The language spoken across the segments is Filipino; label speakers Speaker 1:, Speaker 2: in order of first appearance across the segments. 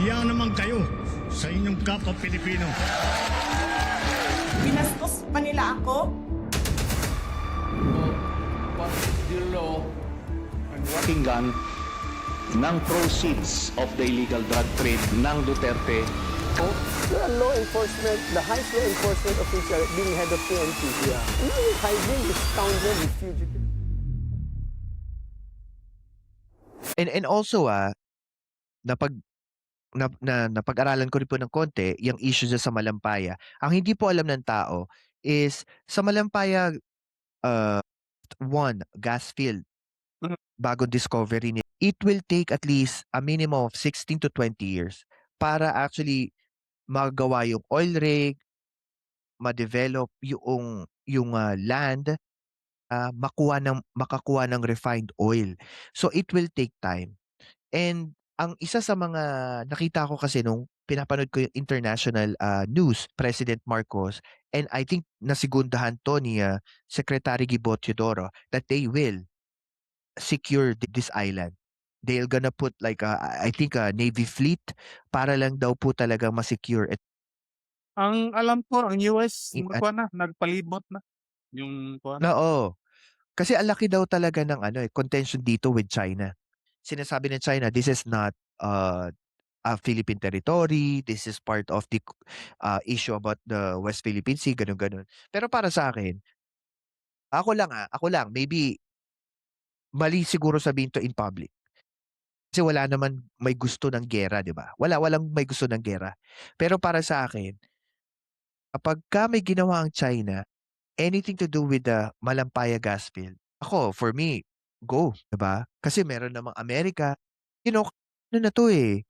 Speaker 1: Hiya naman kayo sa inyong kapwa Pilipino.
Speaker 2: Binastos pa nila ako.
Speaker 3: Pakinggan ng proceeds of the illegal drug trade ng Duterte.
Speaker 4: The law enforcement, the highest law enforcement official being head of PNP. Yeah. Hiding this scoundrel, this fugitive.
Speaker 5: And also napag napag-aralan ko rin po ng konti yung issue dyan sa Malampaya. Ang hindi po alam ng tao is sa Malampaya gas field bago discovery niya, it will take at least a minimum of 16 to 20 years para actually magawa yung oil rig, ma-develop yung land, makakuha ng refined oil. So it will take time. And ang isa sa mga nakita ko kasi nung pinapanood ko yung international news, President Marcos, and I think nasigundahan to ni Secretary Gibo Teodoro that they will secure this island. They're gonna put like I think a Navy fleet para lang daw po talaga ma-secure it.
Speaker 6: Ang alam ko, ang US,
Speaker 5: At,
Speaker 6: kuwan na, nagpalibot na. Yung kuwan.
Speaker 5: oo. Kasi ang laki daw talaga ng contention dito with China. Sinasabi ng China, this is not a Philippine territory, this is part of the issue about the West Philippine Sea, ganun-ganun. Pero para sa akin, ako lang, maybe mali siguro sabihin to in public. Kasi wala naman may gusto ng gera, di ba? Walang may gusto ng gera. Pero para sa akin, kapag may ginawa ang China, anything to do with the Malampaya gas field, ako, for me, go, di ba? Kasi meron namang Amerika, ano na to eh.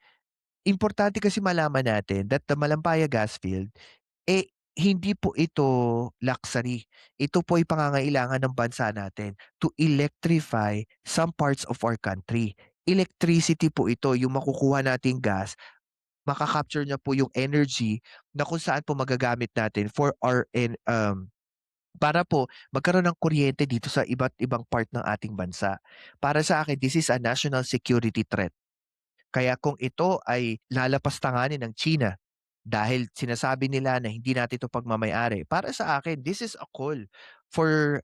Speaker 5: Importante kasi malaman natin that the Malampaya gas field, hindi po ito luxury. Ito po ay pangangailangan ng bansa natin to electrify some parts of our country. Electricity po ito, yung makukuha nating gas, makakapture niya po yung energy na kung saan po magagamit natin for our para po magkaroon ng kuryente dito sa iba't ibang part ng ating bansa. Para sa akin, this is a national security threat. Kaya kung ito ay lalapastanganin ng China dahil sinasabi nila na hindi natin ito pagmamayari, para sa akin, this is a call for,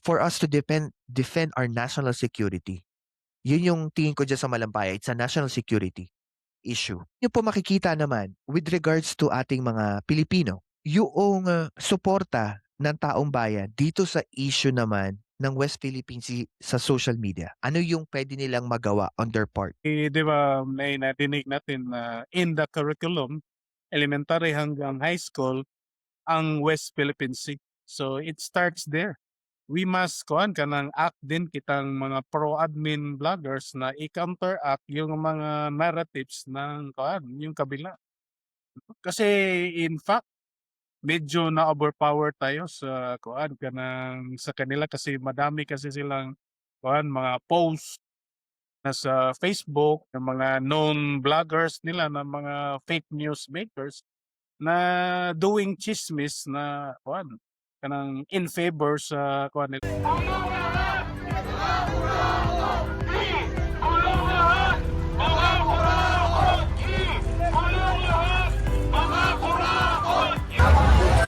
Speaker 5: for us to defend our national security. Yun yung tingin ko dyan sa Malampaya. It's a national security issue. Yung po makikita naman with regards to ating mga Pilipino, yung suporta ng taong bayan dito sa issue naman ng West Philippine Sea sa social media. Ano yung pwede nilang magawa on their part?
Speaker 6: Di ba, may nadinig natin na in the curriculum, elementary hanggang high school, ang West Philippine Sea. So it starts there. We must kanang act din kitang mga pro-admin vloggers na i-counteract yung mga narratives ng yung kabila. Kasi in fact, medyo na-overpower tayo sa kanang sa kanila kasi madami kasi silang mga posts na sa Facebook ng mga known vloggers nila na mga fake news makers na doing chismis na kanang in favor sa nila.